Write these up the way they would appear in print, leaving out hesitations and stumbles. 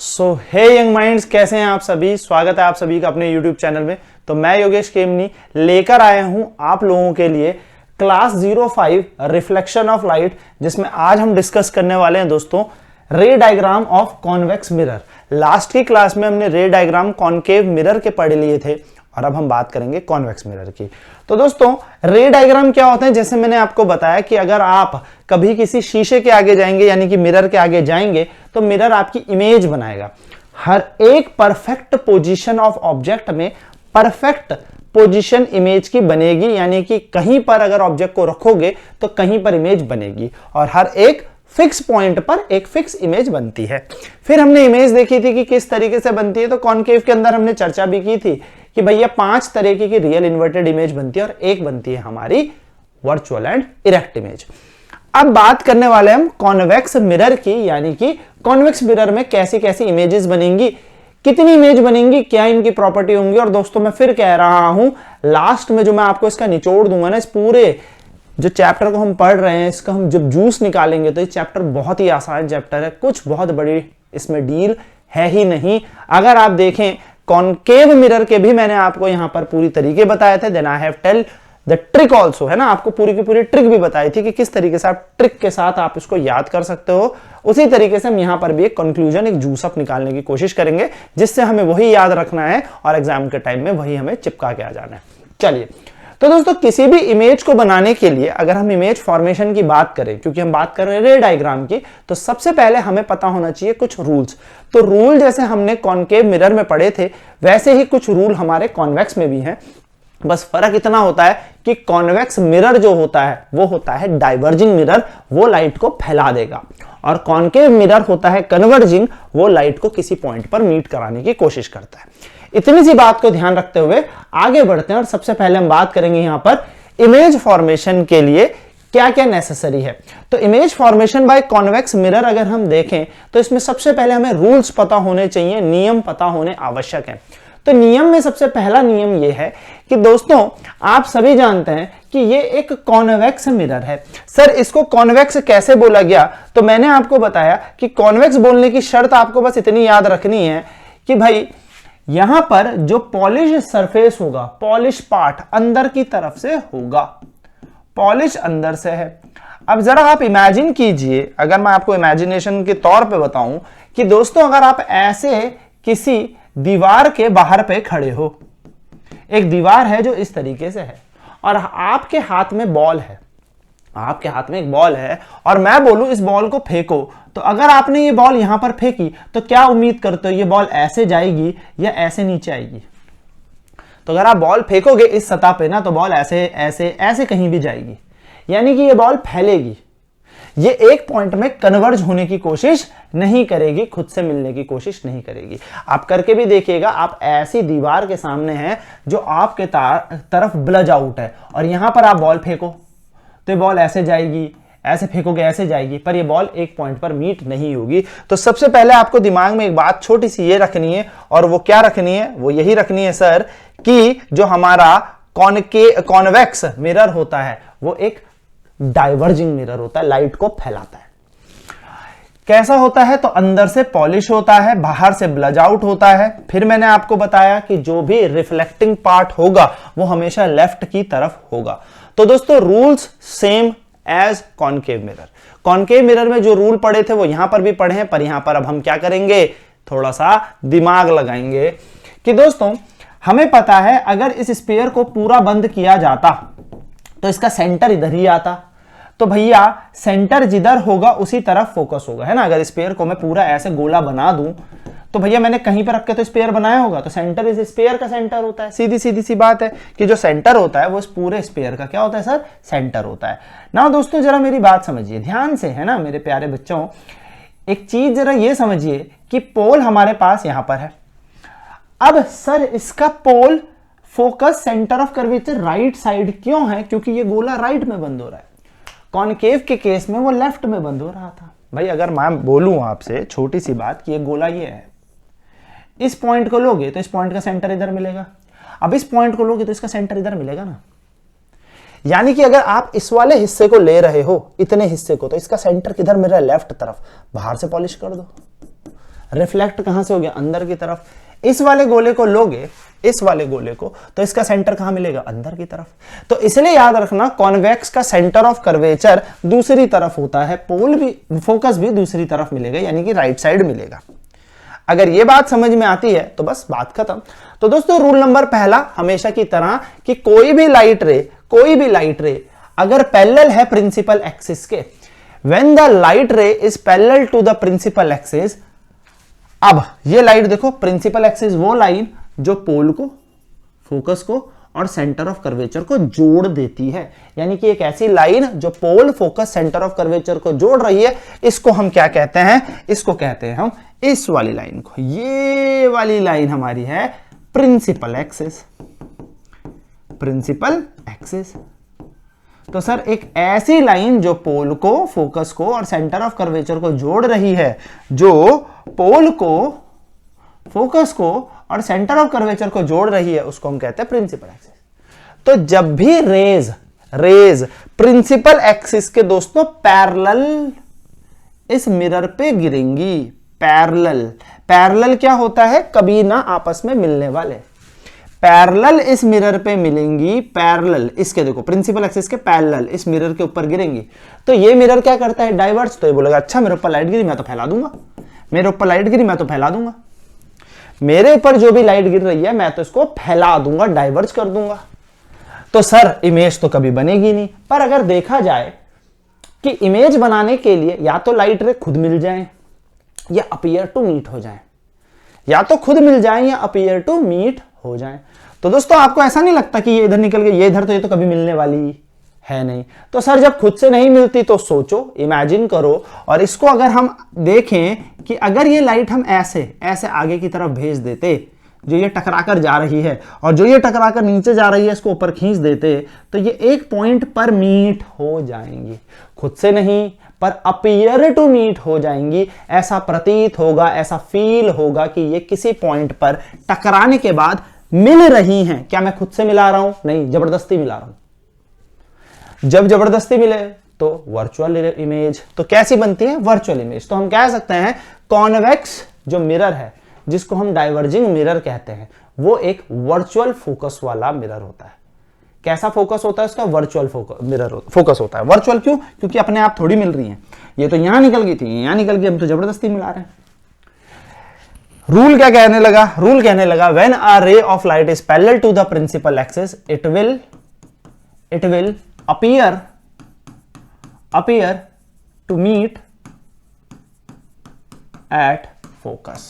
सो हे young minds, कैसे हैं आप सभी। स्वागत है आप सभी का अपने YouTube चैनल में। तो मैं योगेश केमनी लेकर आया हूं आप लोगों के लिए क्लास 05 रिफ्लेक्शन ऑफ लाइट, जिसमें आज हम डिस्कस करने वाले हैं दोस्तों रे diagram of convex mirror. Last की क्लास में हमने रे डायग्राम कॉन्केव मिरर के पढ़ लिए थे और अब हम बात करेंगे कॉन्वेक्स मिरर की। तो दोस्तों रे डायग्राम क्या होते हैं, जैसे मैंने आपको बताया कि अगर आप कभी किसी शीशे के आगे जाएंगे यानी कि मिरर के आगे जाएंगे तो मिरर आपकी इमेज बनाएगा। हर एक परफेक्ट पोजीशन ऑफ ऑब्जेक्ट में परफेक्ट पोजीशन इमेज की बनेगी, यानी कि कहीं पर अगर ऑब्जेक्ट को रखोगे तो कहीं पर इमेज बनेगी और हर एक फिक्स पॉइंट पर एक फिक्स इमेज बनती है। फिर हमने इमेज देखी थी कि किस तरीके से बनती है। तो कॉन्केव के अंदर हमने चर्चा भी की थी कि भैया 5 तरीके की रियल इन्वर्टेड इमेज बनती है और एक बनती है हमारी वर्चुअल एंड इरेक्ट इमेज। अब बात करने वाले हम कॉन्वेक्स मिरर की, यानी कि कॉन्वेक्स मिरर में कैसी कैसी इमेजेस बनेंगी, कितनी इमेज बनेंगी, क्या इनकी प्रॉपर्टी होंगी। और दोस्तों मैं फिर कह रहा हूं, लास्ट में जो मैं आपको इसका निचोड़ दूंगा ना, इस पूरे जो चैप्टर को हम पढ़ रहे हैं इसका हम जब जूस निकालेंगे तो ये चैप्टर बहुत ही आसान चैप्टर है, कुछ बहुत बड़ी इसमें डील है ही नहीं। अगर आप देखें कॉन्केव मिरर के भी मैंने आपको यहां पर पूरी तरीके बताए थे, then I have tell the trick also, है ना। आपको पूरी की पूरी ट्रिक भी बताई थी कि किस तरीके से आप ट्रिक के साथ आप इसको याद कर सकते हो। उसी तरीके से हम यहां पर भी एक कंक्लूजन, एक जूस अप निकालने की कोशिश करेंगे जिससे हमें वही याद रखना है और एग्जाम के टाइम में वही हमें चिपका के आ जाना है। चलिए, तो दोस्तों किसी भी इमेज को बनाने के लिए अगर हम इमेज फॉर्मेशन की बात करें, क्योंकि हम बात कर रहे हैं रे डायग्राम की, तो सबसे पहले हमें पता होना चाहिए कुछ रूल्स। तो रूल जैसे हमने कॉन्केव मिरर में पढ़े थे वैसे ही कुछ रूल हमारे कॉन्वेक्स में भी हैं। बस फर्क इतना होता है कि कॉन्वेक्स मिरर जो होता है वो होता है डाइवर्जिंग मिरर, वो लाइट को फैला देगा, और कॉन्केव मिरर होता है कन्वर्जिंग, वो लाइट को किसी पॉइंट पर मीट कराने की कोशिश करता है। इतनी सी बात को ध्यान रखते हुए आगे बढ़ते हैं और सबसे पहले हम बात करेंगे यहां पर इमेज फॉर्मेशन के लिए क्या क्या नेसेसरी है। तो image formation by convex mirror अगर हम देखें तो इसमें सबसे पहले हमें रूल्स पता होने चाहिए, नियम पता होने आवश्यक है। तो नियम में सबसे पहला नियम यह है कि दोस्तों आप सभी जानते हैं कि ये एक कॉन्वेक्स मिरर है। सर इसको कॉन्वेक्स कैसे बोला गया, तो मैंने आपको बताया कि कॉन्वेक्स बोलने की शर्त आपको बस इतनी याद रखनी है कि भाई यहां पर जो पॉलिश सरफेस होगा, पॉलिश पार्ट अंदर की तरफ से होगा, पॉलिश अंदर से है। अब जरा आप इमेजिन कीजिए, अगर मैं आपको इमेजिनेशन के तौर पे बताऊं कि दोस्तों अगर आप ऐसे किसी दीवार के बाहर पे खड़े हो, एक दीवार है जो इस तरीके से है और आपके हाथ में बॉल है, आपके हाथ में एक बॉल है और मैं बोलूं इस बॉल को फेंको, तो अगर आपने ये बॉल यहां पर फेंकी तो क्या उम्मीद करते हो, ये बॉल ऐसे जाएगी या ऐसे नीचे आएगी। तो अगर आप बॉल फेंकोगे इस सतह पे ना, तो बॉल ऐसे ऐसे ऐसे कहीं भी जाएगी, यानी कि ये बॉल फैलेगी, ये एक पॉइंट में कन्वर्ज होने की कोशिश नहीं करेगी, खुद से मिलने की कोशिश नहीं करेगी। आप करके भी देखिएगा, आप ऐसी दीवार के सामने हैं जो आपके तरफ ब्लज आउट है और यहां पर आप बॉल फेंको तो ये बॉल ऐसे जाएगी, ऐसे फेंकोगे ऐसे जाएगी, पर ये बॉल एक पॉइंट पर मीट नहीं होगी। तो सबसे पहले आपको दिमाग में एक बात छोटी सी ये रखनी है, और वो क्या रखनी है, वो यही रखनी है सर कि जो हमारा कॉन्वेक्स मिरर होता है वो एक डाइवर्जिंग मिरर होता है, लाइट को फैलाता है। कैसा होता है, तो अंदर से पॉलिश होता है, बाहर से ब्लज आउट होता है। फिर मैंने आपको बताया कि जो भी रिफ्लेक्टिंग पार्ट होगा वो हमेशा लेफ्ट की तरफ होगा। तो दोस्तों rules same as concave mirror. Concave mirror में जो रूल पढ़े थे वो यहां पर भी पढ़े हैं, पर यहां पर अब हम क्या करेंगे, थोड़ा सा दिमाग लगाएंगे कि दोस्तों हमें पता है अगर इस स्फीयर को पूरा बंद किया जाता तो इसका सेंटर इधर ही आता, तो भैया सेंटर जिधर होगा उसी तरफ फोकस होगा, है ना। अगर स्फीयर को मैं पूरा ऐसे गोला बना दूं तो भैया मैंने कहीं पर रख के तो स्फीयर बनाया होगा, तो सेंटर इस स्फीयर का सेंटर होता है। सीधी सीधी सी बात है कि जो सेंटर होता है वो इस पूरे स्फीयर का क्या होता है सर, सेंटर होता है ना। दोस्तों जरा मेरी बात समझिए ध्यान से, है ना मेरे प्यारे बच्चों, एक चीज जरा ये समझिए कि पोल हमारे पास यहां पर है। अब सर इसका pole focus centre of curvature right side क्यों है, क्योंकि ये गोला राइट में बंद हो रहा है। कॉन्केव के केस में वो लेफ्ट में बंद हो रहा था। भाई अगर मैं बोलूं आपसे छोटी सी बात कि ये गोला ये है, इस पॉइंट को लोगे तो इस पॉइंट का सेंटर इधर मिलेगा, अब इस पॉइंट को लोगे तो इसका सेंटर इधर मिलेगा ना। यानी कि अगर आप इस वाले हिस्से को ले रहे हो, इतने हिस्से को, तो इसका सेंटर किधर मिल रहा है, लेफ्ट तरफ। बाहर से पॉलिश कर दो, रिफ्लेक्ट कहां से हो गया, अंदर की तरफ। इस वाले गोले को लोगे, इस वाले गोले को, तो इसका सेंटर कहां मिलेगा, अंदर की तरफ। तो इसलिए याद रखना कॉन्वेक्स का सेंटर ऑफ कर्वेचर दूसरी तरफ होता है, पोल भी, फोकस भी दूसरी तरफ मिलेगा, यानी कि राइट साइड मिलेगा। अगर ये बात समझ में आती है तो बस बात खत्म। तो दोस्तों रूल नंबर पहला हमेशा की तरह कि कोई भी लाइट रे अगर पैरेलल है प्रिंसिपल एक्सिस के, when the light ray is parallel to the principal axis. अब ये लाइट देखो, प्रिंसिपल एक्सिस वो लाइन जो पोल को, फोकस को और सेंटर ऑफ कर्वेचर को जोड़ देती है, यानी कि एक ऐसी लाइन जो पोल, फोकस, सेंटर ऑफ कर्वेचर को जोड़ रही है, इसको हम क्या कहते हैं, इसको कहते हैं हम इस वाली लाइन को, ये वाली लाइन हमारी है प्रिंसिपल एक्सिस, प्रिंसिपल एक्सिस। तो सर एक ऐसी लाइन जो पोल को, फोकस को और सेंटर ऑफ कर्वेचर को जोड़ रही है, जो पोल को, फोकस को और सेंटर ऑफ कर्वेचर को जोड़ रही है, उसको हम कहते हैं प्रिंसिपल एक्सिस। तो जब भी रेज प्रिंसिपल एक्सिस के दोस्तों पैरेलल इस मिरर पे गिरेंगी, पैरेलल क्या होता है, कभी ना आपस में मिलने वाले, पैरेलल इस मिरर पे मिलेंगी, पैरेलल इसके, देखो प्रिंसिपल एक्सिस के पैरेलल इस मिरर के ऊपर गिरेंगी। तो ये मिरर क्या करता है, डाइवर्ज। तो ये बोलेगा अच्छा मेरे ऊपर लाइट गिरी, मैं तो फैला दूंगा, मेरे ऊपर लाइट गिरी, मैं तो फैला दूंगा, मेरे ऊपर जो भी लाइट गिर रही है मैं तो इसको फैला दूंगा, डाइवर्ज कर दूंगा। तो सर इमेज तो कभी बनेगी नहीं। पर अगर देखा जाए कि इमेज बनाने के लिए या तो लाइट रे खुद मिल जाए या अपीयर टू मीट हो जाए, या तो खुद मिल जाए या अपीयर टू मीट हो जाए। तो दोस्तों आपको ऐसा नहीं लगता कि ये इधर निकल गई, ये इधर, तो ये तो कभी मिलने वाली है नहीं। तो सर जब खुद से नहीं मिलती तो सोचो, इमेजिन करो, और इसको अगर हम देखें कि अगर ये लाइट हम ऐसे आगे की तरफ भेज देते, जो ये टकराकर जा रही है और जो ये टकराकर नीचे जा रही है, इसको ऊपर खींच देते, तो ये एक पॉइंट पर मीट हो जाएंगी, खुद से नहीं पर अपीयर टू मीट हो जाएंगी। ऐसा प्रतीत होगा, ऐसा फील होगा कि ये किसी पॉइंट पर टकराने के बाद मिल रही हैं। क्या मैं खुद से मिला रहा हूं, नहीं, जबरदस्ती मिला रहा हूं। जब जबरदस्ती मिले तो वर्चुअल इमेज। तो कैसी बनती है, वर्चुअल इमेज। तो हम कह सकते हैं कॉन्वेक्स जो मिरर है, जिसको हम डाइवर्जिंग मिरर कहते हैं, वो एक वर्चुअल फोकस वाला मिरर होता है। कैसा फोकस होता है उसका, वर्चुअल फोकस होता है। वर्चुअल क्यों, क्योंकि अपने आप थोड़ी मिल रही है, ये तो यहां निकल गई थी, यहां निकल गई, हम तो जबरदस्ती मिला रहे हैं। रूल क्या कहने लगा, रूल कहने लगा when a ray of light is parallel to the principal axis it will appear to meet at focus।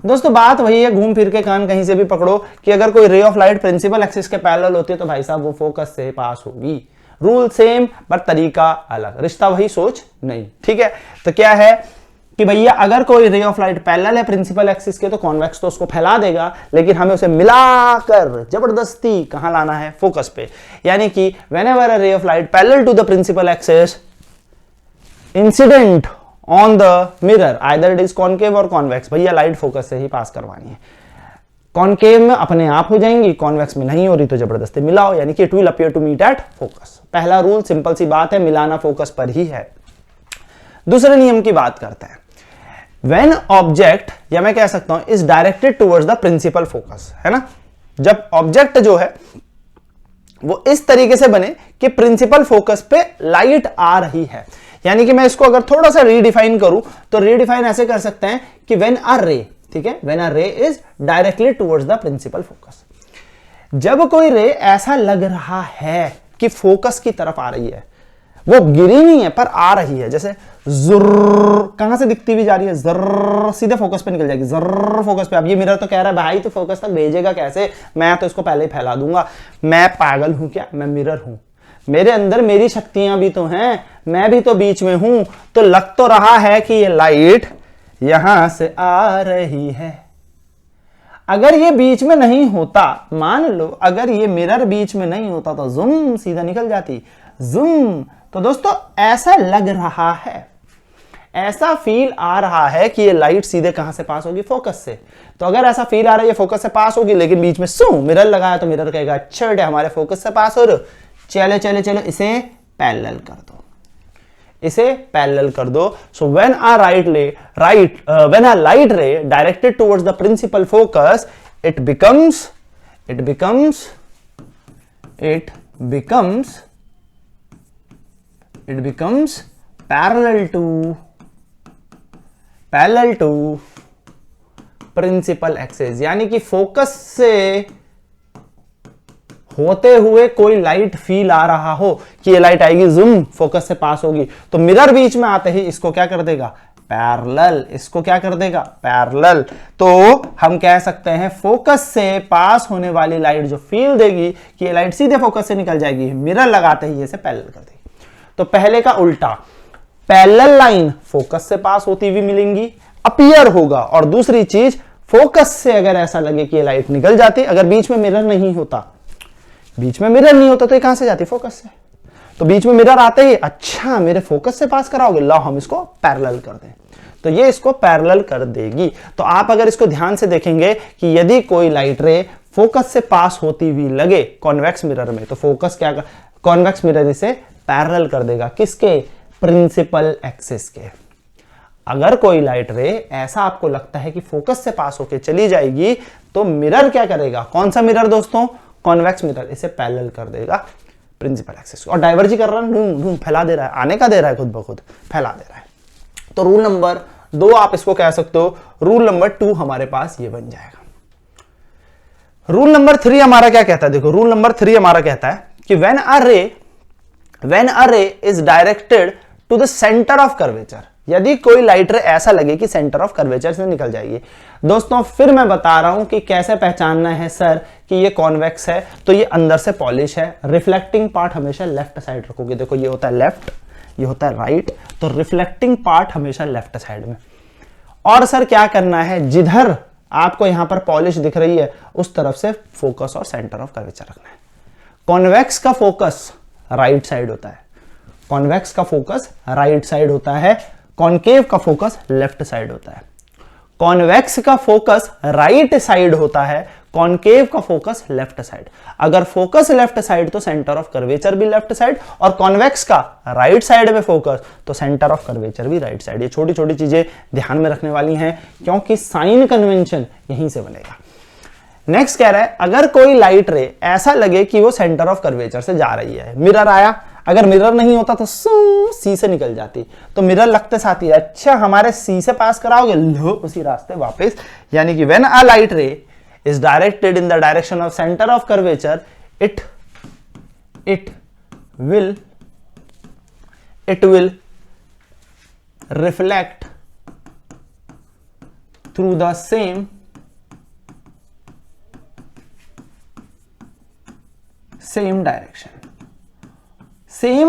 दोस्तों बात वही है, घूम फिर के कान कहीं से भी पकड़ो, कि अगर कोई ray of light principal axis के पैरेलल होती है तो भाई साहब वो फोकस से पास होगी। रूल सेम पर तरीका अलग, रिश्ता वही, सोच नहीं। ठीक है, तो क्या है कि भैया अगर कोई रे ऑफ लाइट पैरेलल है प्रिंसिपल एक्सिस के तो कॉन्वेक्स तो उसको फैला देगा, लेकिन हमें उसे मिलाकर जबरदस्ती कहां लाना है, फोकस पे। यानी कि whenever a ray of light parallel to the principal axis incident on the mirror either it is concave और कॉन्वेक्स, भैया लाइट फोकस से ही पास करवानी है। कॉनकेव में अपने आप हो जाएंगी, कॉन्वेक्स में नहीं हो रही तो जबरदस्ती मिलाओ, यानी कि it will appear to meet at focus. पहला रूल सिंपल सी बात है, मिलाना फोकस पर ही है। दूसरे नियम की बात करते हैं। When ऑब्जेक्ट, या मैं कह सकता हूं is directed towards the principal focus, है ना, जब ऑब्जेक्ट जो है वो इस तरीके से बने कि प्रिंसिपल फोकस पे लाइट आ रही है, यानी कि मैं इसको अगर थोड़ा सा रीडिफाइन करूं तो रीडिफाइन ऐसे कर सकते हैं कि व्हेन अ रे, ठीक है, when a ray is directly towards the principal focus, जब कोई रे ऐसा लग रहा है कि फोकस की तरफ आ रही है, वो गिरी नहीं है पर आ रही है, जैसे जुर्र कहां से दिखती हुई जा रही है, जर्र सीधे फोकस पे निकल जाएगी, जर्र फोकस पे। अब ये मिरर तो कह रहा है भाई तो फोकस तक भेजेगा कैसे, मैं तो इसको पहले ही फैला दूंगा। मैं पागल हूं क्या, मैं मिरर हूं, मेरे अंदर मेरी शक्तियां भी तो हैं, मैं भी तो बीच में हूं, तो लग तो रहा है कि ये लाइट यहां से आ रही है। अगर ये बीच में नहीं होता, मान लो अगर ये मिरर बीच में नहीं होता तो जुम सीधा निकल जाती, जुम। तो दोस्तों ऐसा लग रहा है, ऐसा फील आ रहा है कि ये लाइट सीधे कहां से पास होगी, फोकस से। तो अगर ऐसा फील आ रहा है ये फोकस से पास होगी, लेकिन बीच में सू मिरर लगाया तो मिरर कहेगा अच्छा हमारे फोकस से पास हो रहे हो, चलो चलो चलो इसे पैरेलल कर दो, इसे पैरेलल कर दो। So when a light ray directed towards the principal focus it becomes parallel to principal axis, यानी कि फोकस से होते हुए कोई लाइट फील आ रहा हो कि ये लाइट आएगी, जूम फोकस से पास होगी, तो मिरर बीच में आते ही इसको क्या कर देगा, पैरेलल। इसको क्या कर देगा, पैरेलल। तो हम कह सकते हैं फोकस से पास होने वाली लाइट जो फील देगी कि ये लाइट सीधे फोकस से निकल जाएगी, मिरर लगाते ही इसे पैरेलल कर देगी। तो पहले का उल्टा, पैरेलल लाइन फोकस से पास होती हुई मिलेंगी, अपीयर होगा। और दूसरी चीज, फोकस से अगर ऐसा लगे कि ये लाइट निकल जाती, अगर बीच में मिरर नहीं होता तो ये कहां से जाती, फोकस से। तो बीच में मिरर आते ही, अच्छा मेरे फोकस से पास कराओगे, लाओ हम इसको पैरेलल कर दें, तो ये इसको पैरेलल कर देगी। तो आप अगर इसको ध्यान से देखेंगे कि यदि कोई लाइट रे फोकस से पास होती हुई लगे कॉन्वेक्स मिरर में, तो फोकस क्या कर, कॉन्वेक्स मिरर इसे पैरेलल कर देगा, किसके, प्रिंसिपल एक्सिस के। अगर कोई लाइट रे ऐसा आपको लगता है कि फोकस से पास होके चली जाएगी, तो मिरर क्या करेगा, कौन सा मिरर दोस्तों, कॉन्वेक्स मिरर, इसे पैरेलल कर देगा प्रिंसिपल एक्सिस। और डाइवर्जी कर रहा है, फैला दे रहा है, आने का दे रहा है, खुद ब खुद फैला दे रहा है। तो रूल नंबर 2 आप इसको कह सकते हो। रूल नंबर 2 हमारे पास ये बन जाएगा। रूल नंबर 3 हमारा क्या कहता है, देखो रूल नंबर 3 हमारा कहता है कि when a ray is directed to the centre of curvature, यदि कोई लाइट रे ऐसा लगे कि सेंटर ऑफ कर्वेचर से निकल जाएगी। दोस्तों फिर मैं बता रहा हूं कि कैसे पहचानना है सर कि ये कॉन्वेक्स है, तो ये अंदर से पॉलिश है, रिफ्लेक्टिंग पार्ट हमेशा लेफ्ट साइड रखोगे। देखो ये होता है लेफ्ट, ये होता है राइट, तो रिफ्लेक्टिंग पार्ट हमेशा लेफ्ट साइड में। और सर क्या करना है, जिधर आपको यहां पर पॉलिश दिख रही है उस तरफ से फोकस और सेंटर ऑफ कर्वेचर रखना है। कॉन्वेक्स का फोकस राइट साइड होता है, कॉन्वेक्स का फोकस राइट साइड होता है, कॉनकेव का फोकस लेफ्ट साइड होता है। कॉन्वेक्स का फोकस राइट साइड होता है, कॉनकेव का फोकस लेफ्ट साइड। अगर फोकस लेफ्ट साइड तो सेंटर ऑफ कर्वेचर भी लेफ्ट साइड, और कॉन्वेक्स का राइट साइड में फोकस तो सेंटर ऑफ कर्वेचर भी राइट साइड। ये छोटी छोटी चीजें ध्यान में रखने वाली हैं, क्योंकि साइन कन्वेंशन यहीं से बनेगा। नेक्स्ट कह रहा है, अगर कोई लाइट रे ऐसा लगे कि वो सेंटर ऑफ कर्वेचर से जा रही है, मिरर आया, अगर मिरर नहीं होता तो सी से निकल जाती, तो मिरर लगते साथ ही, अच्छा हमारे सी से पास कराओगे, लो उसी रास्ते वापस। यानी कि व्हेन अ लाइट रे is directed in the direction of center of curvature, it will reflect through the same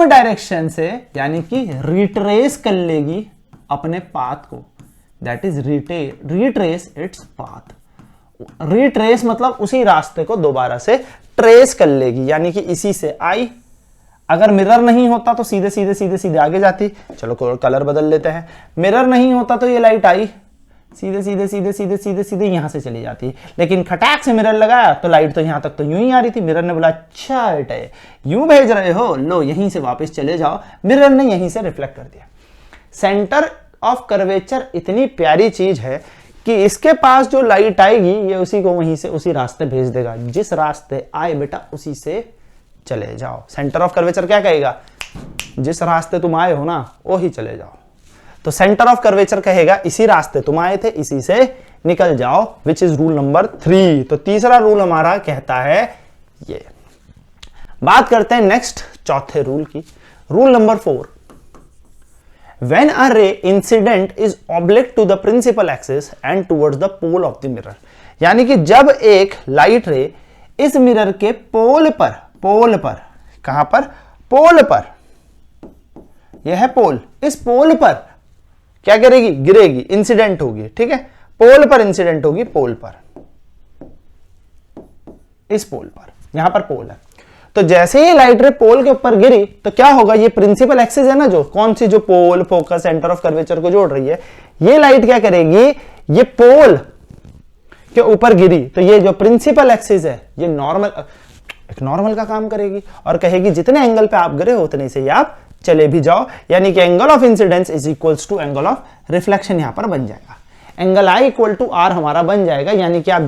direction से, यानी कि रिट्रेस कर लेगी अपने पाथ को, that is retrace its path. Retrace मतलब उसी रास्ते को दोबारा से ट्रेस कर लेगी, यानी कि इसी से आई, अगर मिरर नहीं होता तो सीधे सीधे सीधे सीधे आगे जाती। चलो कलर बदल लेते हैं, मिरर नहीं होता तो ये लाइट आई, सीधे सीधे सीधे सीधे सीधे सीधे यहां से चली जाती, लेकिन खटाक से मिरर लगाया तो लाइट तो यहां तक तो यूं ही आ रही थी। मिरर ने बोला अच्छा बेटा यूं भेज रहे हो, लो यहीं से वापस चले जाओ, मिरर ने यहीं से रिफ्लेक्ट कर दिया। सेंटर ऑफ कर्वेचर इतनी प्यारी चीज है कि इसके पास जो लाइट आएगी ये उसी को वहीं से उसी रास्ते भेज देगा, जिस रास्ते आए बेटा उसी से चले जाओ। सेंटर ऑफ कर्वेचर क्या कहेगा, जिस रास्ते तुम आए हो ना वही चले जाओ। तो सेंटर ऑफ कर्वेचर कहेगा इसी रास्ते तुम आए थे, इसी से निकल जाओ, विच इज रूल नंबर 3। तो तीसरा रूल हमारा कहता है ये। बात करते हैं नेक्स्ट चौथे रूल की, rule number 4। When a ray incident is oblique to the principal axis and towards the pole of the mirror, यानी कि जब एक लाइट रे इस मिरर के पोल पर कहां पर, पोल पर, यह है पोल, इस पोल पर क्या करेगी, गिरेगी, इंसिडेंट होगी, ठीक है, पोल पर इंसिडेंट होगी, पोल पर, इस पोल पर, यहां पर पोल है। तो जैसे ही लाइट रे पोल के ऊपर गिरी तो क्या होगा, ये प्रिंसिपल एक्सिस है ना, जो कौन सी, जो पोल, फोकस, सेंटर ऑफ कर्वेचर को जोड़ रही है, ये लाइट क्या करेगी, ये पोल के ऊपर गिरी तो ये जो प्रिंसिपल एक्सिस है ये नॉर्मल का काम करेगी और कहेगी जितने एंगल पे आप गिरे हो उतने से ही आप चले भी जाओ, यानी कि angle of incidence is equals to angle of reflection यहां पर बन जाएगा। Angle i equal to r हमारा बन जाएगा, यानी कि आप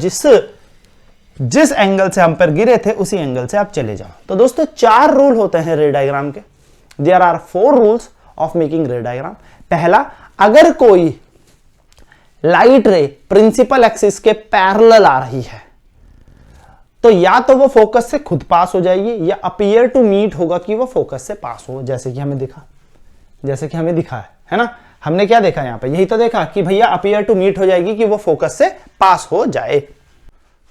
जिस एंगल से हम पर गिरे थे उसी एंगल से आप चले जाओ। तो दोस्तों 4 रूल होते हैं रे डायग्राम के। There are 4 rules of making ray diagram. पहला, अगर कोई लाइट रे प्रिंसिपल एक्सिस के पैरेलल आ रही है तो या तो वो फोकस से खुद पास हो जाएगी या अपीयर टू मीट होगा कि वो फोकस से पास हो, जैसे कि हमें दिखा है ना। हमने क्या देखा यहां पे, यही तो देखा कि भैया अपीयर टू मीट हो जाएगी कि वो फोकस से पास हो जाए।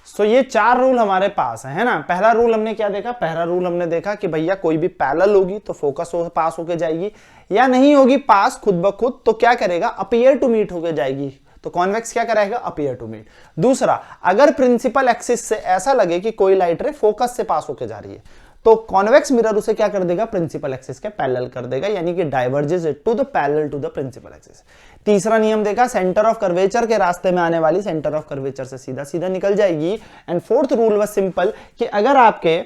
सो ये 4 रूल हमारे पास है ना। पहला रूल हमने क्या देखा, पहला रूल हमने देखा कि भैया कोई भी पैरेलल होगी तो फोकस पास होके जाएगी, या नहीं होगी पास खुद ब खुद तो क्या करेगा, अपीयर टू मीट होके जाएगी। तो कॉन्वेक्स क्या करेगा, अपीयर टू मीट। दूसरा, अगर प्रिंसिपल एक्सिस से ऐसा लगे कि कोई लाइट रे फोकस से पास होके जा रही है तो कॉन्वेक्स मिरर उसे क्या कर देगा, प्रिंसिपल एक्सिस के पैरेलल कर देगा, यानी कि diverges it to the parallel to the principal axis. तीसरा नियम देखा, सेंटर ऑफ कर्वेचर के रास्ते में आने वाली सेंटर ऑफ कर्वेचर से सीधा सीधा निकल जाएगी। And fourth rule was simple कि अगर आपके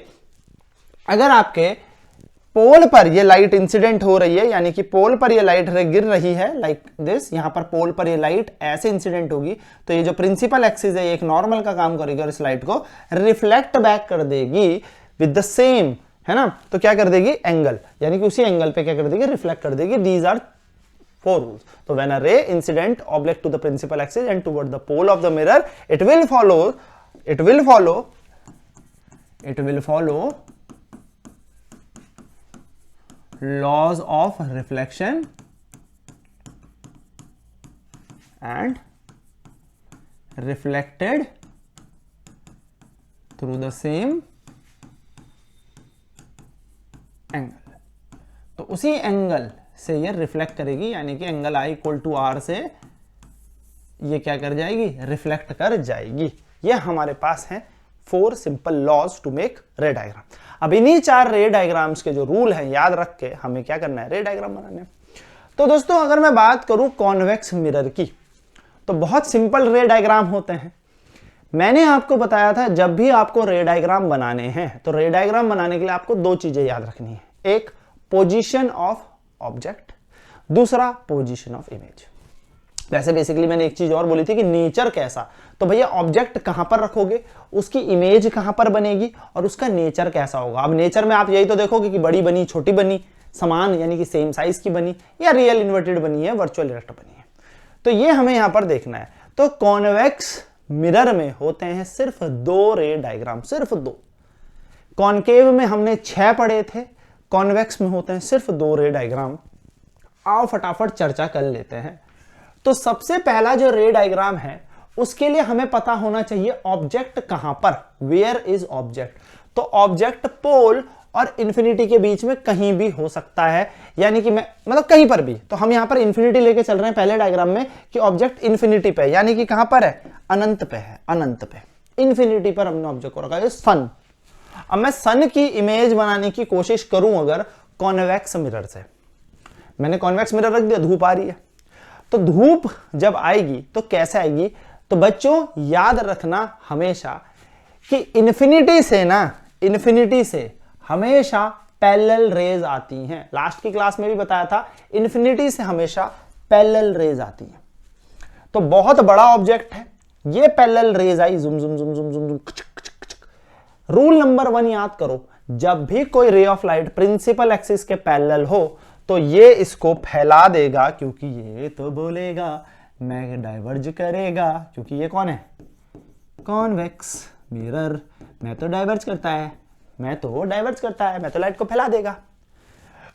पोल पर ये लाइट इंसिडेंट हो रही है, यानी कि पोल पर ये लाइट गिर रही है लाइक दिस, यहां पर पोल पर ये लाइट ऐसे इंसिडेंट होगी तो ये जो प्रिंसिपल एक्सिस है एक नॉर्मल का काम करेगी और इस लाइट को रिफ्लेक्ट बैक कर देगी विद द सेम, है ना। तो क्या कर देगी, एंगल, यानी कि उसी एंगल पे क्या कर देगी, रिफ्लेक्ट कर देगी। These are 4 rules. So when a ray incident oblique to the principal axis and toward the pole of the mirror, it will follow laws of reflection and reflected through the same angle. तो उसी angle से ये reflect करेगी, यानी कि angle i equal to r से ये क्या कर जाएगी, रिफ्लेक्ट कर जाएगी। ये हमारे पास है 4 simple laws to make ray diagram. अब इन्हीं 4 रे डायग्राम्स के जो रूल हैं याद रख के हमें क्या करना है, रे डायग्राम बनाने। तो दोस्तों अगर मैं बात करूं कॉन्वेक्स मिरर की तो बहुत सिंपल रे डायग्राम होते हैं। मैंने आपको बताया था जब भी आपको रे डायग्राम बनाने हैं तो रे डायग्राम बनाने के लिए आपको 2 चीजें याद रखनी है, एक पोजीशन ऑफ ऑब्जेक्ट, दूसरा पोजीशन ऑफ इमेज। वैसे बेसिकली मैंने एक चीज और बोली थी कि नेचर कैसा, तो भैया ऑब्जेक्ट कहां पर रखोगे, उसकी इमेज कहां पर बनेगी और उसका नेचर कैसा होगा। अब नेचर में आप यही तो देखोगे कि बड़ी बनी, छोटी बनी, समान यानी कि सेम साइज की बनी, या रियल इन्वर्टेड बनी है, वर्चुअल इरेक्ट बनी है। तो ये हमें यहां पर देखना है। तो कॉन्वेक्स मिरर में होते हैं सिर्फ 2 रे डायग्राम, सिर्फ 2। कॉनकेव में हमने 6 पढ़े थे, कॉन्वेक्स में होते हैं सिर्फ 2 रे डायग्राम। आओ फटाफट चर्चा कर लेते हैं। तो सबसे पहला जो रे डायग्राम है उसके लिए हमें पता होना चाहिए ऑब्जेक्ट कहां पर, वेयर इज ऑब्जेक्ट। तो ऑब्जेक्ट पोल और इंफिनिटी के बीच में कहीं भी हो सकता है, यानी कि मतलब कहीं पर भी। तो हम यहां पर इंफिनिटी लेके चल रहे हैं पहले डायग्राम में कि ऑब्जेक्ट इंफिनिटी पे, यानी कि कहां पर है, अनंत पे है, अनंत पे, इंफिनिटी पर हमने ऑब्जेक्ट को रखा है, सन। अब मैं सन की इमेज बनाने की कोशिश करूं अगर कॉन्वेक्स मिरर से, मैंने कॉन्वेक्स मिरर रख दिया, धूप आ रही है, तो धूप जब आएगी तो कैसे आएगी, तो बच्चों याद रखना हमेशा कि इंफिनिटी से हमेशा पैरेलल रेज आती हैं। लास्ट की क्लास में भी बताया था, इंफिनिटी से हमेशा पैरेलल रेज आती हैं। तो बहुत बड़ा ऑब्जेक्ट है, ये पैरेलल रेज आई, जुम जुम जुम जुम जुम जुम। रूल नंबर 1 याद करो, जब भी कोई ray of light principal axis के पैरेलल हो तो ये इसको फैला देगा, क्योंकि ये तो बोलेगा, मैं डाइवर्ज करेगा, क्योंकि ये कौन है, कॉन्वेक्स मिरर, मैं तो डाइवर्ज करता है, मैं तो लाइट को फैला देगा।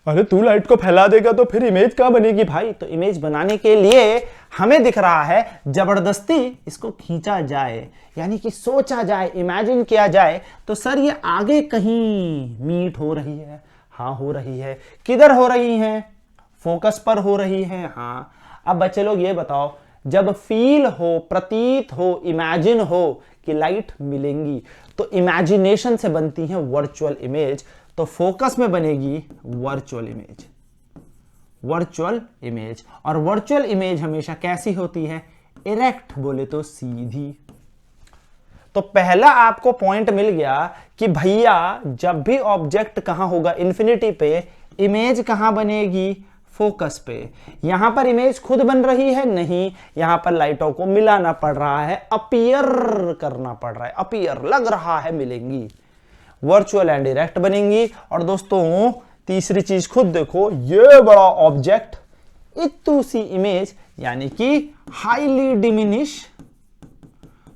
अरे तू लाइट को फैला देगा तो फिर इमेज कहां बनेगी भाई। तो इमेज बनाने के लिए हमें दिख रहा है जबरदस्ती इसको खींचा जाए, यानी कि सोचा जाए, इमेजिन किया जाए, तो सर ये आगे कहीं मीट हो रही है, हाँ हो रही है। किधर हो रही है, फोकस पर हो रही है, हाँ। अब बच्चे लोग ये बताओ, जब फील हो, प्रतीत हो, इमेजिन हो कि लाइट मिलेंगी तो इमेजिनेशन से बनती है वर्चुअल इमेज, तो फोकस में बनेगी वर्चुअल इमेज। और वर्चुअल इमेज हमेशा कैसी होती है, इरेक्ट बोले तो सीधी। तो पहला आपको पॉइंट मिल गया कि भैया जब भी ऑब्जेक्ट कहां होगा, इंफिनिटी पे, इमेज कहां बनेगी? फोकस पे। यहां पर इमेज खुद बन रही है? नहीं, यहां पर लाइटों को मिलाना पड़ रहा है, अपीयर करना पड़ रहा है, अपीयर लग रहा है मिलेंगी, वर्चुअल एंड डायरेक्ट बनेंगी। और दोस्तों तीसरी चीज खुद देखो, ये बड़ा ऑब्जेक्ट इतू सी इमेज यानी कि हाईली डिमिनिश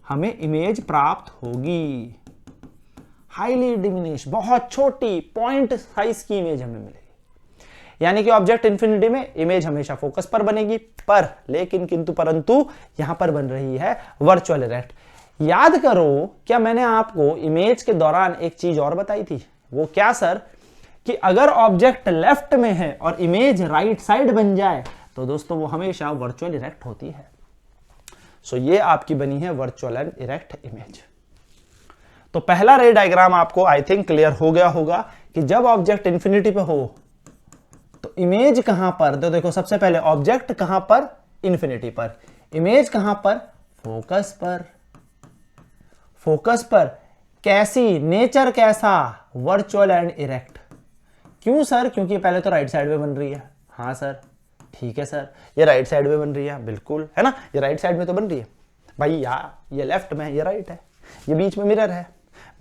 हमें इमेज प्राप्त होगी। हाईली डिमिनिश, बहुत छोटी पॉइंट साइज की इमेज हमें मिलेगी। यानी कि ऑब्जेक्ट इंफिनिटी में इमेज हमेशा फोकस पर बनेगी, पर लेकिन किंतु परंतु यहां पर बन रही है वर्चुअल डायरेक्ट। याद करो, क्या मैंने आपको इमेज के दौरान एक चीज और बताई थी? वो क्या सर? कि अगर ऑब्जेक्ट लेफ्ट में है और इमेज राइट साइड बन जाए तो दोस्तों वो हमेशा वर्चुअल डायरेक्ट होती है। सो ये आपकी बनी है वर्चुअल एंड डायरेक्ट इमेज। तो पहला रे डायग्राम आपको आई थिंक क्लियर हो गया होगा कि जब ऑब्जेक्ट इंफिनिटी पे हो तो इमेज कहां पर? तो देखो, सबसे पहले ऑब्जेक्ट कहां पर? इंफिनिटी पर। इमेज कहां पर? फोकस पर। फोकस पर कैसी? नेचर कैसा? Virtual and direct. क्यों सर? क्योंकि पहले तो राइट साइड में बन रही है। हाँ सर, ठीक है सर, ये राइट साइड में बन रही है, बिल्कुल है ना, ये राइट साइड में तो बन रही है भाई। ये लेफ्ट में है, ये राइट है, ये बीच में मिरर है,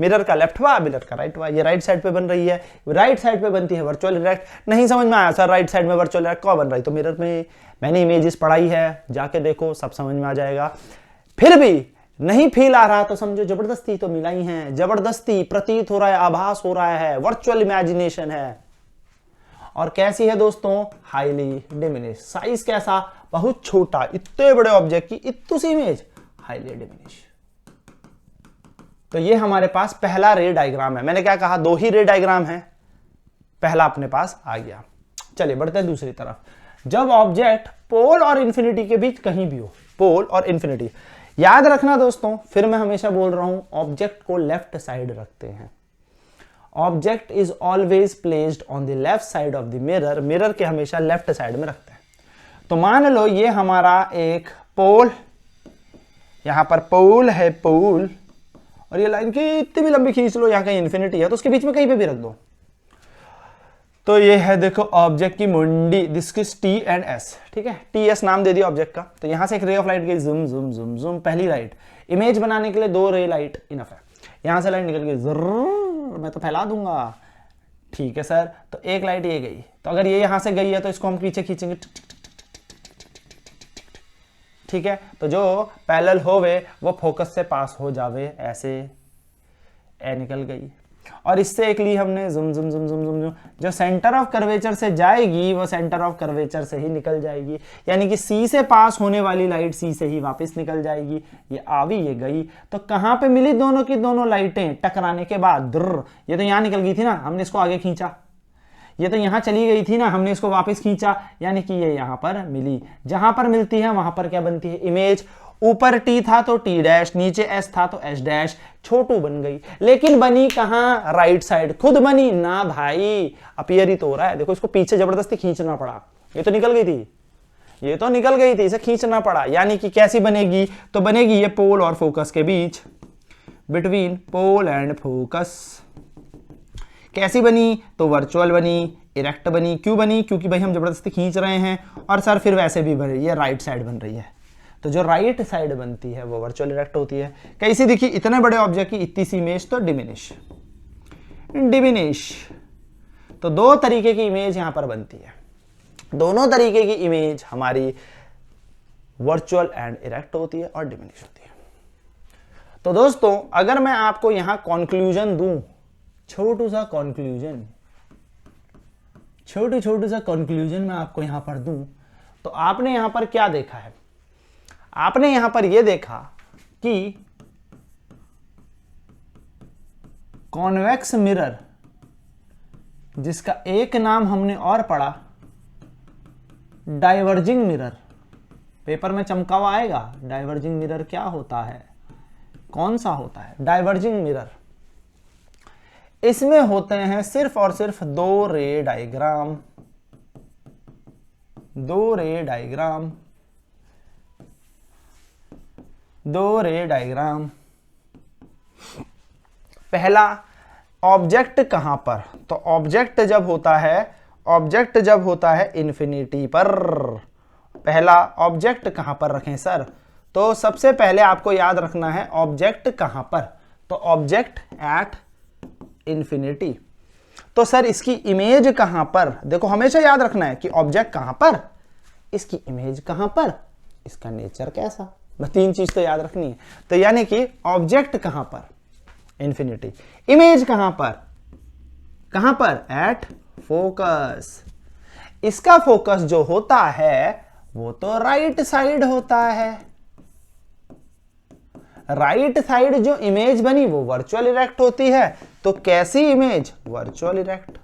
मिरर का लेफ्ट हुआ, मिरर का राइट हुआ, ये राइट साइड पे बन रही है, राइट साइड पे बनती है वर्चुअल डायरेक्ट। नहीं समझ में आया सर, राइट साइड में वर्चुअल डायरेक्ट कौन बन रही? तो मिरर में मैंने इमेजेस पढ़ाई है, जाके देखो, सब समझ में आ जाएगा। फिर भी नहीं फील आ रहा तो समझो जबरदस्ती तो मिलाई है, जबरदस्ती प्रतीत हो रहा है, आभास हो रहा है, वर्चुअल इमेजिनेशन है। और कैसी है दोस्तों? Highly diminish. साइज कैसा? बहुत छोटा, इतने बड़े ऑब्जेक्ट की इतनी सी इमेज, हाईली डिमिनिश। तो ये हमारे पास पहला रे डायग्राम है। मैंने क्या कहा? दो ही रे डायग्राम है, पहला अपने पास आ गया। चलिए बढ़ते हैं दूसरी तरफ। जब ऑब्जेक्ट पोल और इंफिनिटी के बीच कहीं भी हो, पोल और इंफिनिटी, याद रखना दोस्तों, फिर मैं हमेशा बोल रहा हूं, ऑब्जेक्ट को लेफ्ट साइड रखते हैं। Object is always placed on the left side of the mirror. Mirror के हमेशा लेफ्ट साइड में रखते हैं। तो मान लो ये हमारा एक पोल, यहां पर पोल है, पोल, और ये लाइन की इतनी भी लंबी खींच लो, यहां कहीं इंफिनिटी है तो उसके बीच में कहीं पे भी रख दो। तो ये है देखो ऑब्जेक्ट की मुंडी, this is T and S, ठीक है, टी एस नाम दे दिया ऑब्जेक्ट का। तो यहां से एक रे ऑफ लाइट गई, जूम जूम जूम जूम, पहली लाइट। इमेज बनाने के लिए दो रे लाइट इनफ है। यहां से लाइट निकल गई, जरूर मैं तो फैला दूंगा, ठीक है सर। तो एक लाइट ये गई, तो अगर ये यहां से गई है तो इसको हम पीछे खींचेंगे, ठीक है। तो जो पैरेलल होवे वो फोकस से पास हो जावे, ऐसे ए निकल गई। और इससे एक ली हमने, जुम जुम जुम जुम जुम जुम, जो सेंटर ऑफ कर्वेचर से जाएगी वो सेंटर ऑफ कर्वेचर से ही निकल जाएगी। यानी कि सी से पास होने वाली लाइट सी से ही वापस निकल जाएगी। ये आवी, ये गई, तो कहां पे मिली दोनों की दोनों लाइटें? टकराने के बाद द्र, ये तो यहां निकल गई थी ना, हमने इसको आगे खींचा। ये तो यहां चली गई थी ना, हमने इसको वापस खींचा, यानी कि ये यहां पर मिली। जहां पर मिलती है वहां पर क्या बनती है? इमेज। ऊपर टी था तो टी डैश, नीचे एस था तो एस डैश, छोटू बन गई। लेकिन बनी कहां? Right side. खुद बनी ना भाई, अपीयर ही तो हो रहा है। देखो इसको पीछे जबरदस्ती खींचना पड़ा, ये तो निकल गई थी, ये तो निकल गई थी, इसे खींचना पड़ा। यानी कि कैसी बनेगी? तो बनेगी ये पोल और फोकस के बीच, बिटवीन पोल एंड फोकस। कैसी बनी? तो वर्चुअल बनी, इरेक्ट बनी। क्यों बनी? क्योंकि भाई हम जबरदस्ती खींच रहे हैं। और सर फिर वैसे भी बन रही है, राइट साइड बन रही है, तो जो राइट साइड बनती है वो वर्चुअल इरेक्ट होती है। कैसी दिखी? इतने बड़े ऑब्जेक्ट की इतनी सी इमेज, तो डिमिनिश। डिमिनिश। तो दो तरीके की इमेज यहां पर बनती है, दोनों तरीके की इमेज हमारी वर्चुअल एंड इरेक्ट होती है और डिमिनिश होती है। तो दोस्तों अगर मैं आपको यहां कॉन्क्लूजन दूं, छोटू सा कॉन्क्लूजन, छोटू सा कॉन्क्लूजन मैं आपको यहां पर दूं, तो आपने यहां पर क्या देखा है? आपने यहां पर यह देखा कि कॉन्वेक्स मिरर, जिसका एक नाम हमने और पढ़ा डाइवर्जिंग मिरर, पेपर में चमका हुआ आएगा। डाइवर्जिंग मिरर क्या होता है? कौन सा होता है डाइवर्जिंग मिरर? इसमें होते हैं सिर्फ और सिर्फ दो रे डायग्राम, दो रे डायग्राम, दो रे डायग्राम। पहला, ऑब्जेक्ट कहां पर? तो ऑब्जेक्ट जब होता है ऑब्जेक्ट जब होता है इन्फिनिटी पर, पहला ऑब्जेक्ट कहां पर रखें सर? तो सबसे पहले आपको याद रखना है ऑब्जेक्ट कहां पर, तो ऑब्जेक्ट एट इन्फिनिटी। तो सर इसकी इमेज कहां पर? देखो हमेशा याद रखना है कि ऑब्जेक्ट कहां पर, इसकी इमेज कहां पर, इसका नेचर कैसा, बस 3 चीज तो याद रखनी है। तो यानी कि ऑब्जेक्ट कहां पर, इन्फिनिटी, इमेज कहां पर, एट फोकस। इसका फोकस जो होता है वो तो राइट साइड होता है। राइट साइड जो इमेज बनी वो वर्चुअल इरेक्ट होती है। तो कैसी इमेज? Virtual erect.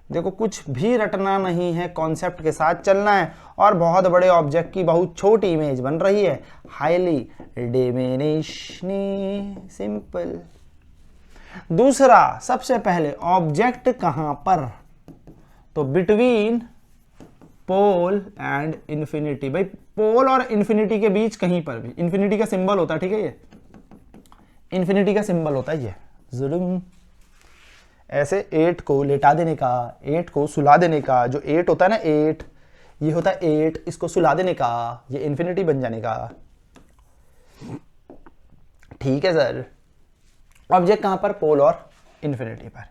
देखो कुछ भी रटना नहीं है, कॉन्सेप्ट के साथ चलना है। और बहुत बड़े ऑब्जेक्ट की बहुत छोटी इमेज बन रही है, हाईली डिमिनिशनी सिंपल। दूसरा, सबसे पहले ऑब्जेक्ट कहां पर, तो बिटवीन पोल एंड इन्फिनिटी। भाई पोल और इन्फिनिटी के बीच कहीं पर भी, इन्फिनिटी का सिंबल होता है, ठीक है, ये इन्फिनिटी का सिंबल होता है, ये जुर्म। ऐसे 8 को लेटा देने का, 8 को सुला देने का, जो 8 होता है ना, 8 ये होता है 8, इसको सुला देने का, ये इन्फिनिटी बन जाने का। ठीक है सर। ऑब्जेक्ट कहां पर? पोल और इन्फिनिटी पर।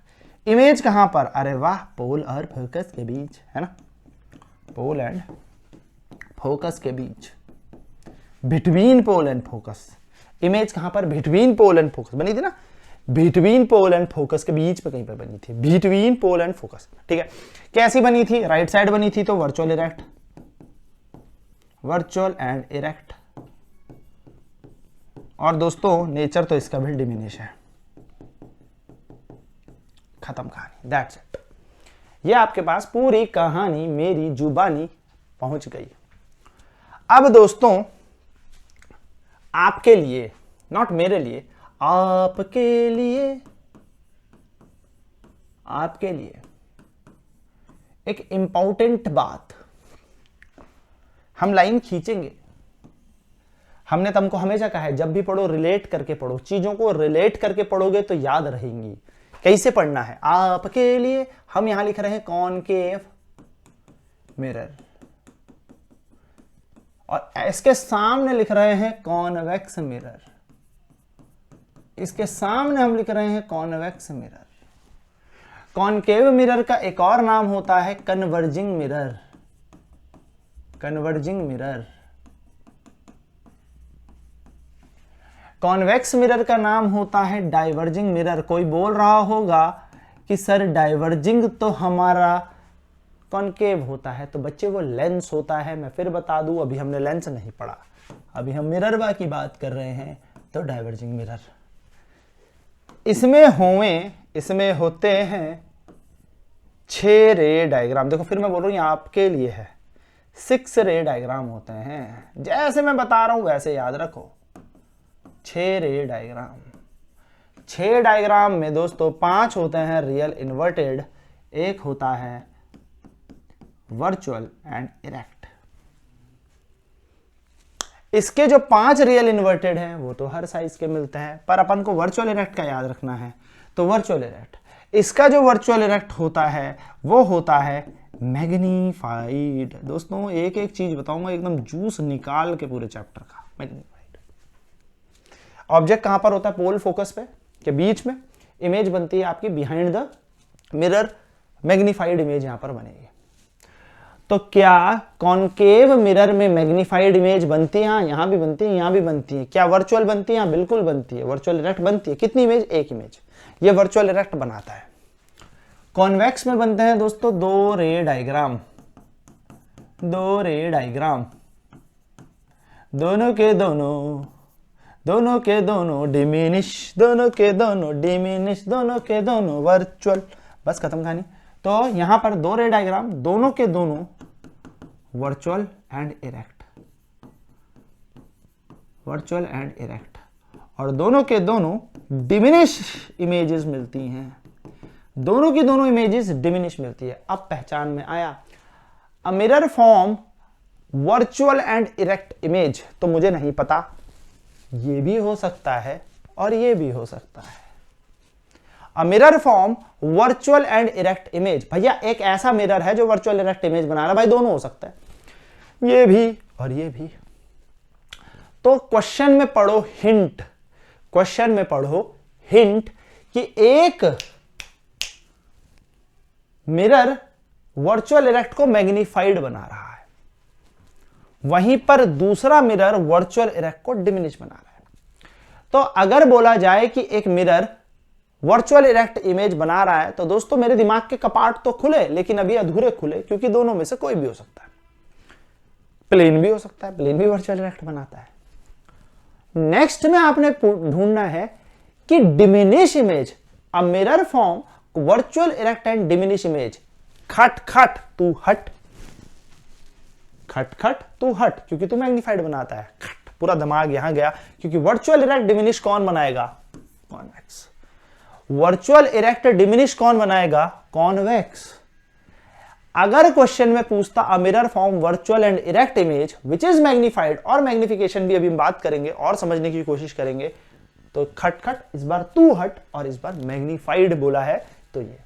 इमेज कहां पर? अरे वाह, पोल और फोकस के बीच, है ना, पोल एंड फोकस के बीच, between pole and focus. Image कहां पर? बिटवीन पोल एंड फोकस बनी थी ना, बिटवीन पोल एंड फोकस के बीच पे कहीं पर बनी थी, बिटवीन पोल एंड फोकस। ठीक है, कैसी बनी थी? राइट साइड बनी थी, तो virtual erect, virtual and erect. और दोस्तों नेचर तो इसका भी डिमिनिश है। खत्म कहानी, दैट्स इट। ये आपके पास पूरी कहानी मेरी जुबानी पहुंच गई। अब दोस्तों आपके लिए, नॉट मेरे लिए, आपके लिए एक इंपॉर्टेंट बात, हम लाइन खींचेंगे। हमने तुमको हमेशा कहा है जब भी पढ़ो रिलेट करके पढ़ो, चीजों को रिलेट करके पढ़ोगे तो याद रहेंगी। कैसे पढ़ना है? आपके लिए हम यहां लिख रहे हैं कॉनकेव मिरर, और इसके सामने लिख रहे हैं कॉन्वेक्स मिरर, इसके सामने हम लिख रहे हैं कॉन्वेक्स मिरर। कॉनकेव मिरर का एक और नाम होता है converging mirror, converging mirror. Convex mirror का नाम होता है डाइवर्जिंग मिरर। कोई बोल रहा होगा कि सर डाइवर्जिंग तो हमारा कॉनकेव होता है, तो बच्चे वो लेंस होता है। मैं फिर बता दूं, अभी हमने लेंस नहीं पढ़ा, अभी हम मिरर की बात कर रहे हैं। तो डाइवर्जिंग मिरर, इसमें होते हैं 6 रे डायग्राम। देखो फिर मैं बोल रहा हूं आपके लिए है, 6 रे डायग्राम होते हैं। जैसे मैं बता रहा हूं वैसे याद रखो, 6 रे डायग्राम। 6 डायग्राम में दोस्तों 5 होते हैं रियल इन्वर्टेड, एक होता है वर्चुअल एंड इरेक्ट। इसके जो 5 रियल इन्वर्टेड हैं वो तो हर साइज के मिलते हैं, पर अपन को वर्चुअल इरेक्ट का याद रखना है। तो वर्चुअल इरेक्ट, इसका जो वर्चुअल इरेक्ट होता है वो होता है मैग्नीफाइड। दोस्तों एक एक चीज बताऊंगा, एकदम जूस निकाल के पूरे चैप्टर का। मैग्नीफाइड ऑब्जेक्ट कहां पर होता है? पोल फोकस पे के बीच में। इमेज बनती है आपकी behind the mirror, magnified image यहां पर बनेगी। तो क्या कॉनकेव मिरर में मैग्नीफाइड इमेज बनती है? हाँ, यहां भी बनती है, यहां भी बनती है। क्या वर्चुअल बनती है? हाँ बिल्कुल बनती है। वर्चुअल इरेक्ट बनती है। कितनी इमेज? एक इमेज। ये वर्चुअल इरेक्ट बनाता है। कॉन्वेक्स में बनते हैं दोस्तों 2 रे डायग्राम, 2 रे डायग्राम, दोनों के दोनों, दोनों के दोनों डिमिनिश, दोनों के दोनों डिमिनिश, दोनों के दोनों वर्चुअल। बस खत्म कहानी। तो यहां पर 2 रे डायग्राम, दोनों के दोनों virtual and erect, virtual and erect, और दोनों के दोनों डिमिनिश इमेजेस मिलती हैं। दोनों की दोनों इमेजेस डिमिनिश मिलती है। अब पहचान में आया। A mirror form virtual and erect image. तो मुझे नहीं पता, ये भी हो सकता है और ये भी हो सकता है। A mirror form virtual and erect image. भैया एक ऐसा मिरर है जो वर्चुअल इरेक्ट इमेज बना रहा है, भाई दोनों हो सकता है, ये भी और ये भी। तो क्वेश्चन में पढ़ो हिंट, क्वेश्चन में पढ़ो हिंट कि एक मिरर वर्चुअल इरेक्ट को मैग्नीफाइड बना रहा है, वहीं पर दूसरा मिरर वर्चुअल इरेक्ट को डिमिनिश बना रहा है। तो अगर बोला जाए कि एक मिरर वर्चुअल इरेक्ट इमेज बना रहा है, तो दोस्तों मेरे दिमाग के कपाट तो खुले, लेकिन अभी अधूरे खुले, क्योंकि दोनों में से कोई भी हो सकता है। प्लेन भी हो सकता है, प्लेन भी वर्चुअल इरेक्ट बनाता है। नेक्स्ट में आपने ढूंढना है कि diminish image, a mirror form virtual erect and diminish image. खट खट तू हट, खट खट तू हट, क्योंकि तू मैग्नीफाइड बनाता है। खट, पूरा दिमाग यहां गया, क्योंकि वर्चुअल इरेक्ट डिमिनिश कौन बनाएगा? कॉन्वेक्स। वर्चुअल इरेक्ट डिमिनिश कौन बनाएगा? कॉन्वेक्स। अगर क्वेश्चन में पूछता a mirror form virtual and erect image which is magnified, और मैग्निफिकेशन भी अभी हम बात करेंगे और समझने की कोशिश करेंगे, तो खट खट इस बार तू हट और इस बार मैग्नीफाइड बोला है। तो ये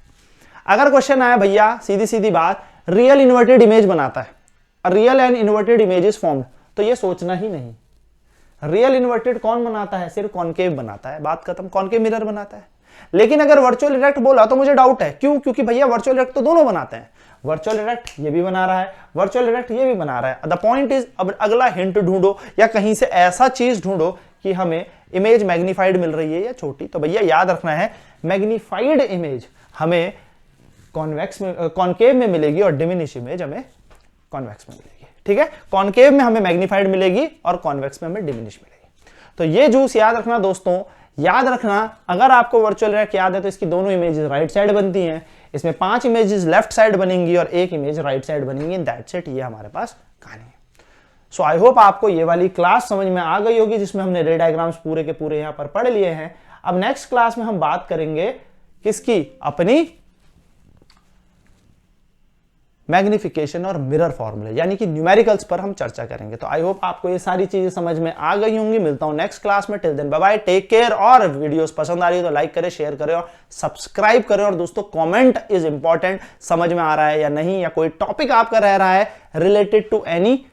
अगर क्वेश्चन आया भैया सीधी सीधी बात, रियल इन्वर्टेड इमेज बनाता है, real and inverted image is formed, तो ये सोचना ही नहीं। रियल इन्वर्टेड कौन बनाता है? सिर्फ कॉनकेव बनाता है, बात खत्म, कॉनकेव मिरर बनाता है। लेकिन अगर वर्चुअल इरेक्ट बोला तो मुझे डाउट है, क्यों? क्योंकि भैया वर्चुअल इरेक्ट तो दोनों बनाते हैं, वर्चुअल इरेक्ट ये भी बना रहा है, वर्चुअल इरेक्ट ये भी बना रहा है। द पॉइंट इज, अब अगला हिंट ढूंढो या कहीं से ऐसा चीज ढूंढो कि हमें इमेज मैग्नीफाइड मिल रही है या छोटी। तो भैया याद रखना है, मैग्नीफाइड इमेज हमें कॉन्वेक्स में, कॉनकेव में मिलेगी, और डिमिनिश इमेज हमें कॉन्वेक्स में मिलेगी। ठीक है, कॉनकेव में हमें मैग्नीफाइड मिलेगी और कॉन्वेक्स में हमें डिमिनिश मिलेगी। तो ये जूस याद रखना दोस्तों, याद रखना। अगर आपको वर्चुअल इरेक्ट याद है तो इसकी दोनों इमेजेस राइट साइड बनती हैं, इसमें 5 इमेजेस लेफ्ट साइड बनेंगी और 1 इमेज राइट साइड बनेंगी। दैट्स इट, ये हमारे पास कहानी है। सो आई होप आपको ये वाली क्लास समझ में आ गई होगी, जिसमें हमने रे डायग्राम्स पूरे के पूरे यहां पर पढ़ लिए हैं। अब नेक्स्ट क्लास में हम बात करेंगे किसकी? अपनी मैग्निफिकेशन और मिरर फॉर्मूले, यानी कि न्यूमेरिकल्स पर हम चर्चा करेंगे। तो आई होप आपको ये सारी चीजें समझ में आ गई होंगी। मिलता हूं नेक्स्ट क्लास में, till then bye bye, take care. और वीडियोस पसंद आ रही है तो लाइक करें, शेयर करें और सब्सक्राइब करें। और दोस्तों कमेंट इज इंपॉर्टेंट, समझ में आ रहा है या नहीं, या कोई टॉपिक आपका रह रहा है रिलेटेड टू एनी,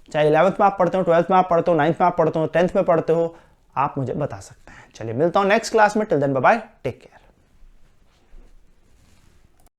चाहे 11th में आप पढ़ते हो, 12th में आप पढ़ते हो, 9th में आप पढ़ते हो, 10th में पढ़ते हो, आप मुझे बता सकते हैं। चलिए मिलता हूं नेक्स्ट क्लास में, till then bye bye, take care.